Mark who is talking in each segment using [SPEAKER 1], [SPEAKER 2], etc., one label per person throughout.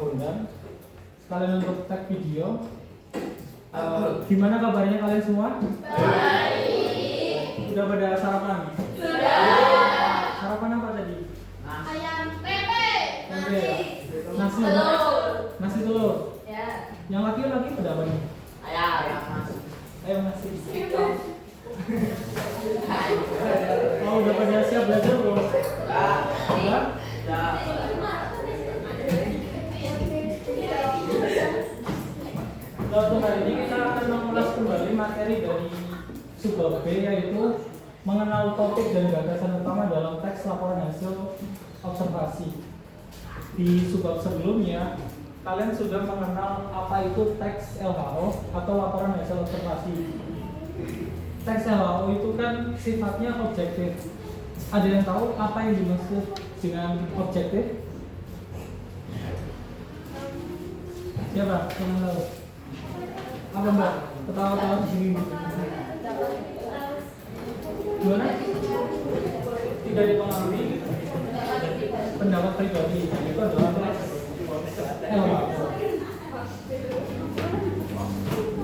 [SPEAKER 1] Bondan. Sekalian untuk tag video. Gimana kabarnya kalian semua? Baik. Sudah pada sarapan? Sudah. Sarapan apa tadi?
[SPEAKER 2] Ayam tempe.
[SPEAKER 1] Nasi. Nasi telur.
[SPEAKER 2] Ya.
[SPEAKER 1] Yang laki-laki pada apa nih? Ayam nasi. Oh, udah pada siap belajar belum? Sudah? Untuk hari ini kita akan mengulas kembali materi dari subbab B, yaitu mengenal topik dan gagasan utama dalam teks laporan hasil observasi. Di subbab sebelumnya, kalian sudah mengenal apa itu teks LHO atau laporan hasil observasi. Teks LHO itu kan sifatnya objektif. Ada yang tahu apa yang dimaksud dengan objektif? Siapa yang tahu? Apa mbak? Ketawa-tawa di sini. Gimana? Tidak dipengaruhi pendapat pribadi. Itu adalah teks LHO.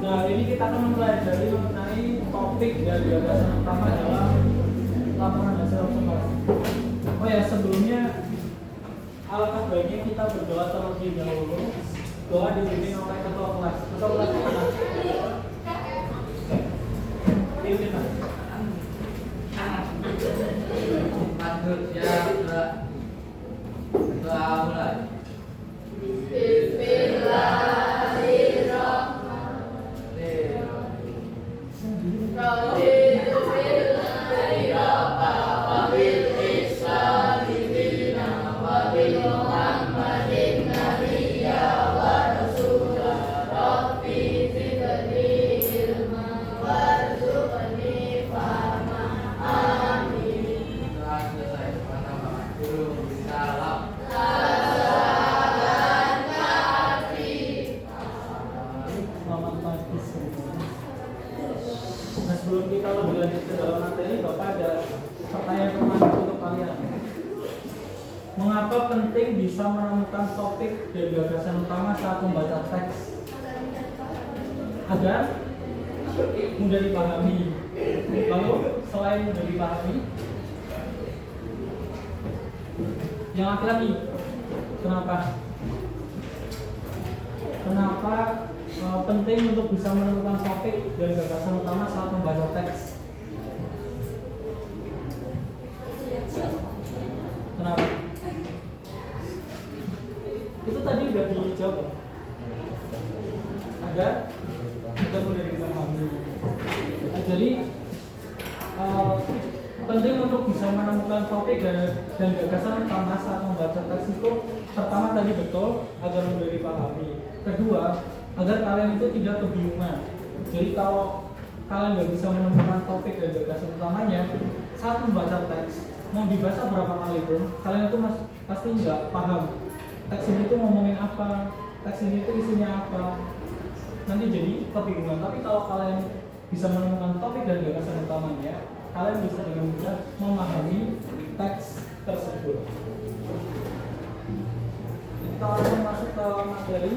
[SPEAKER 1] Nah, ini kita akan mempelajari mengenai topik dan gagasan utama dalam laporan hasil observasi. Oh ya, sebelumnya alangkah baiknya kita berdoa terlebih dahulu. Doa dipimpin oleh ketua kelas. Ketua kelas mana? Pimpin mas.
[SPEAKER 3] Lanjut ya, doa mulai.
[SPEAKER 1] Sebelum kita lebih lanjut ke dalam materi, Bapak ada pertanyaan pertama untuk kalian. Mengapa penting bisa menemukan topik dan gagasan utama saat membaca teks? Agar mudah dipahami. Lalu selain mudah dipahami, yang laki-laki, kenapa? Kenapa penting untuk bisa menemukan topik dan gagasan utama saat membaca teks? Kenapa? Itu tadi udah dijawab. Agar kita mudah dipahami. Jadi penting untuk bisa menemukan topik dan gagasan utama saat membaca teks itu, pertama tadi betul, agar mudah dipahami. Kedua, agar kalian itu tidak kebingungan. Jadi kalau kalian nggak bisa menemukan topik dan gagasan utamanya saat membaca teks, mau dibaca berapa kali pun, kalian itu pasti nggak paham teks ini tuh ngomongin apa, teks ini tuh isinya apa. Nanti jadi kebingungan. Tapi kalau kalian bisa menemukan topik dan gagasan utamanya, kalian bisa dengan mudah memahami teks tersebut. Kita langsung masuk ke materi.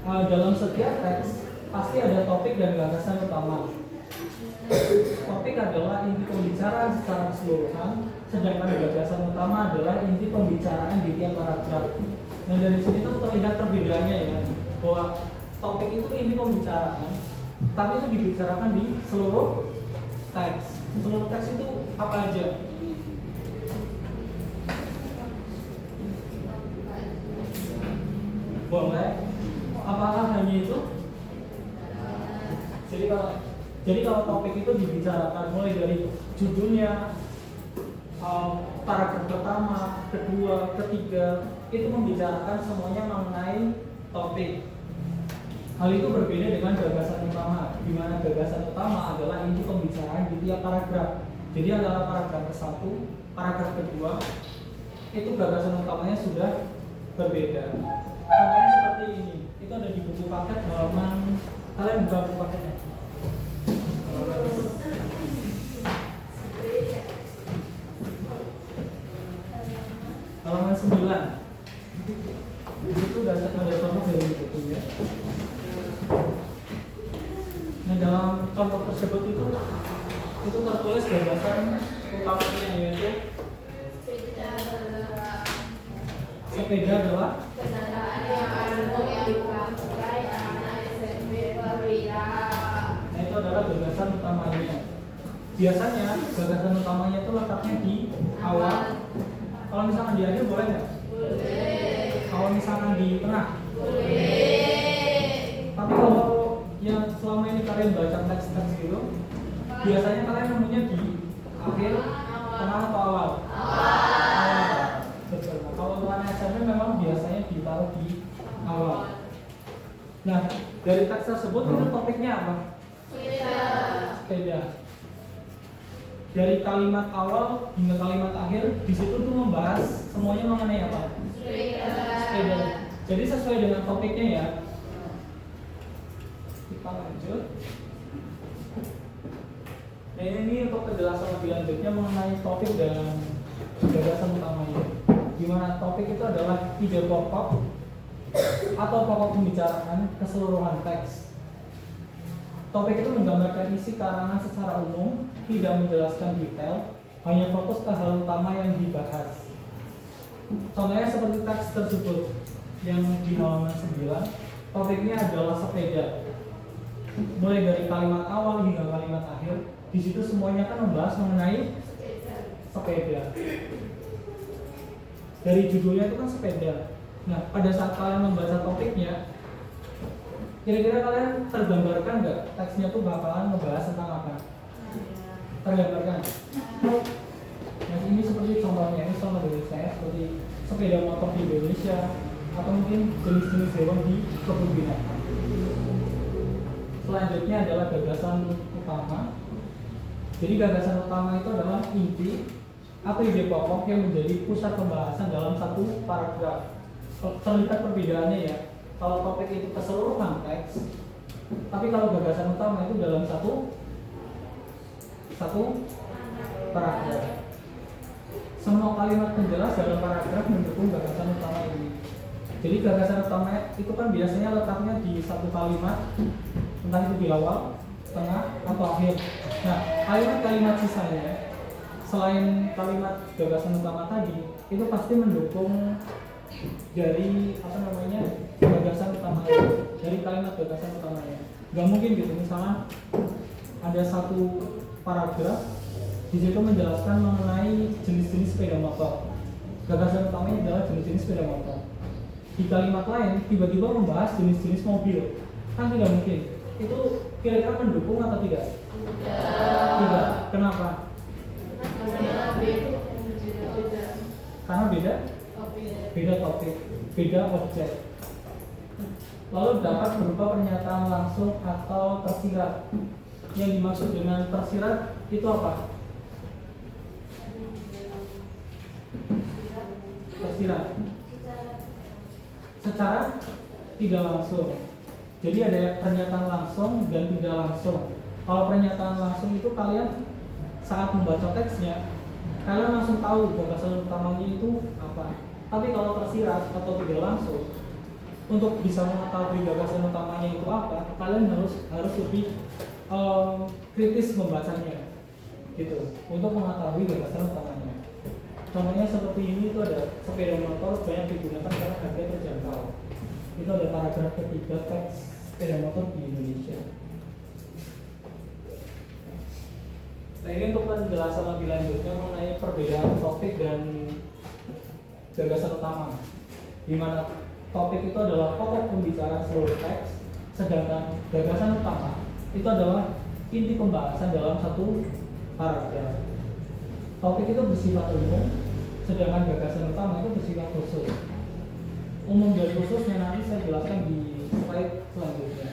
[SPEAKER 1] Dalam setiap teks pasti ada topik dan gagasan utama. Topik adalah inti pembicaraan secara keseluruhan, sedangkan gagasan utama adalah inti pembicaraan di tiap paragraf. Nah, dari sini tuh terlihat perbedaannya ya, bahwa topik itu inti pembicaraan, tapi itu dibicarakan di seluruh teks. Seluruh teks itu apa aja? Boleh. Apakah hanya itu? Jadi kalau topik itu dibicarakan mulai dari judulnya, paragraf pertama, kedua, ketiga, itu membicarakan semuanya mengenai topik. Hal itu berbeda dengan gagasan utama, di mana gagasan utama adalah inti pembicaraan di tiap paragraf. Jadi antara paragraf ke-1, paragraf kedua, itu gagasan utamanya sudah berbeda. Contohnya seperti ini, itu ada di buku paket halaman, kalian buka buku paketnya. Halaman 9. itu tertulis gagasan utamanya, yaitu sepeda adalah
[SPEAKER 2] kendaraan yang umum yang dipakai anak SMP perwira.
[SPEAKER 1] nah itu adalah gagasan utamanya. Biasanya gagasan utamanya itu letaknya di awal. Kalau misalkan di akhir boleh nggak?
[SPEAKER 2] Boleh.
[SPEAKER 1] Kalau misalkan di tengah?
[SPEAKER 2] Boleh.
[SPEAKER 1] Tapi kalau yang selama ini kalian baca teks-teks gitu, biasanya kalian nemunya di akhir, tengah atau awal? Awal. Betul. Nah, kalau untuk anak SMP memang biasanya ditaruh di awal. Nah, dari teks tersebut itu topiknya apa? Sepeda. Dari kalimat awal hingga kalimat akhir di situ tuh membahas semuanya mengenai apa? Sepeda. Jadi sesuai dengan topiknya ya. Kita lanjut. Nah ini untuk penjelasan lebih lanjutnya mengenai topik dan gagasan utamanya. Di mana topik itu adalah ide pokok atau pokok pembicaraan keseluruhan teks. Topik itu menggambarkan isi karangan secara umum, tidak menjelaskan detail, hanya fokus ke hal utama yang dibahas. Contohnya seperti teks tersebut yang di halaman 9, topiknya adalah sepeda. Mulai dari kalimat awal hingga kalimat akhir, di situ semuanya kan membahas mengenai sepeda. Dari judulnya itu kan sepeda. Nah, pada saat kalian membaca topiknya, kira-kira kalian tergambarkan nggak teksnya tuh bakalan ngebahas tentang apa? Tergambarkan? Nah ini seperti contohnya, ini contoh dari saya seperti sepeda motor di Indonesia atau mungkin jenis-jenis hewan di kebun binatang. Selanjutnya adalah gagasan utama. Jadi gagasan utama itu adalah inti atau ide pokok yang menjadi pusat pembahasan dalam satu paragraf. Terlihat perbedaannya ya. Kalau topik itu keseluruhan teks, tapi kalau gagasan utama itu dalam satu paragraf. Semua kalimat penjelas dalam paragraf mendukung gagasan utama ini. Jadi gagasan utama itu kan biasanya letaknya di satu kalimat, entah itu di awal, tengah, atau akhir. Nah, kalimat-kalimat sisanya selain kalimat gagasan utama tadi, itu pasti mendukung dari gagasan utamanya, dari kalimat gagasan utamanya. Gak mungkin gitu, misalnya ada satu paragraf di situ menjelaskan mengenai jenis-jenis sepeda motor. Gagasan utamanya adalah jenis-jenis sepeda motor. Di kalimat lain tiba-tiba membahas jenis-jenis mobil, kan tidak mungkin. Itu kira-kira mendukung atau tidak? Tidak. Kenapa? Karena beda topik, beda objek. Lalu dapat berupa pernyataan langsung atau tersirat. Yang dimaksud dengan tersirat itu apa? Tersirat secara tidak langsung. Jadi ada pernyataan langsung dan tidak langsung. Kalau pernyataan langsung itu kalian saat membaca teksnya, kalian langsung tahu gagasan utamanya itu apa. Tapi kalau tersirat atau tidak langsung, untuk bisa mengetahui gagasan utamanya itu apa, kalian harus lebih kritis membacanya, gitu, untuk mengetahui gagasan utamanya. Contohnya seperti ini, itu ada sepeda motor banyak digunakan karena harga terjangkau. Itu ada paragraf ketiga teks sepeda motor di Indonesia. Nah ini untuk penjelasan lebih lanjutnya mengenai perbedaan topik dan gagasan utama, di mana topik itu adalah pokok pembicaraan seluruh teks, sedangkan gagasan utama itu adalah inti pembahasan dalam satu paragraf. Topik itu bersifat umum, sedangkan gagasan utama itu bersifat khusus. Umum dan khususnya nanti saya jelaskan di slide selanjutnya.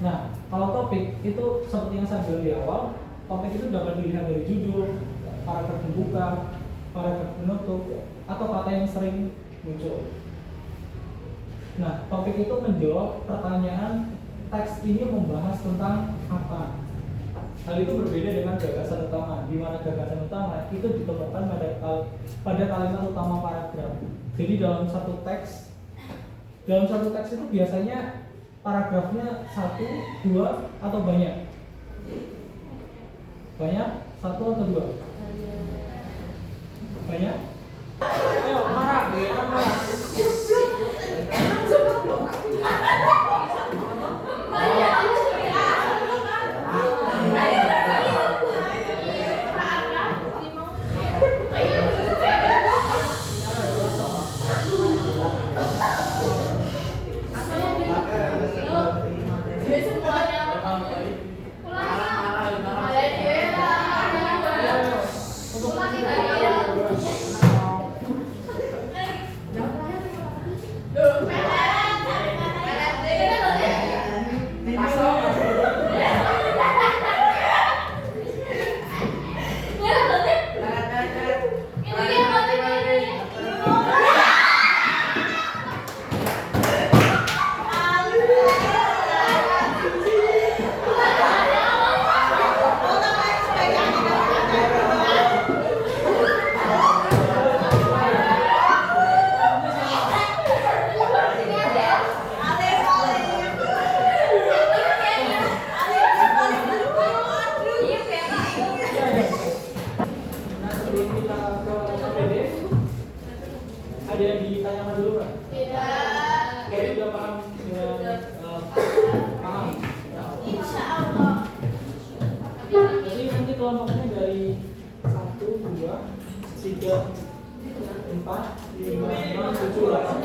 [SPEAKER 1] Nah, kalau topik itu seperti yang saya bilang di awal, topik itu dapat dilihat dari judul, paragraf pembuka, paragraf penutup, atau kata yang sering muncul. Nah, topik itu menjawab pertanyaan teks ini membahas tentang apa. Hal itu berbeda dengan gagasan utama, di mana gagasan utama itu ditemukan pada kalimat utama paragraf. Jadi dalam satu teks itu biasanya paragrafnya 1, 2, atau banyak. Banyak? Satu atau dua? Banyak? Ayo, marah, marah. Ada yang ditanyakan dulu kan?
[SPEAKER 2] Tidak.
[SPEAKER 1] Jadi udah paham dengan paham. Jadi nanti kelompoknya dari 1, 2, 3, 4, 5, 6, 7, 8.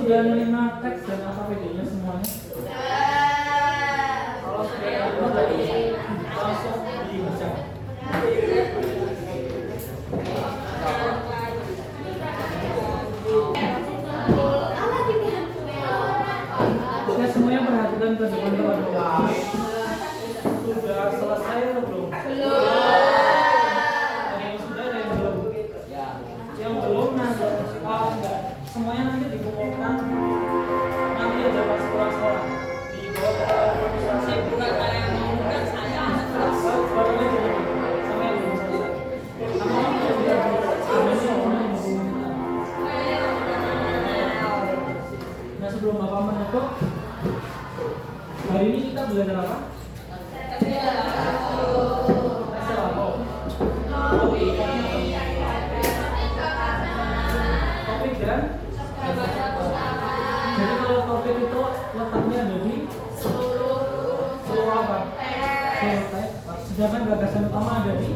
[SPEAKER 1] Sudah menerima teks dan AKPD-nya semuanya? Kalau sudah ada tadi langsung dibaca. Oke, semuanya perhatikan ke depan teman-teman. Sudah selesai atau belum?
[SPEAKER 2] Belum.
[SPEAKER 1] Ada yang sudah, ada yang belum? Yang belum nanti enggak. Semuanya nanti dikumpulkan. Nanti ada pas pulang sekolah di bawah organisasi. Bukan saya yang mengumumkan, saya. Baru aja dulu. Sama yang belum selesai. Sama yang belum selesai. Nah, sebelum Bapak menutup, hari ini kita belajar apa? Topik dan jadi kalau topik itu letaknya ada di seluruh apa? Seluruh teks. Sedangkan gagasan utama ada di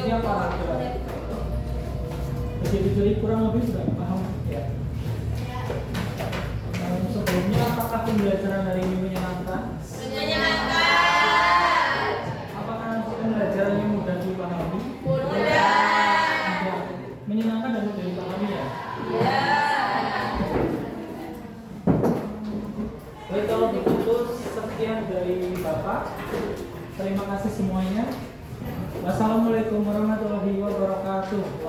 [SPEAKER 1] tiap paragraf. Jadi kurang lebih sudah paham ya. Sebelumnya apakah pembelajaran hari ini menyenangkan? Apakah nanti pembelajarannya mudah dipahami? Menyenangkan dan mudah dipahami ya? Baik, kalau begitu sekian dari Bapak. Terima kasih semuanya. Wassalamualaikum warahmatullahi wabarakatuh.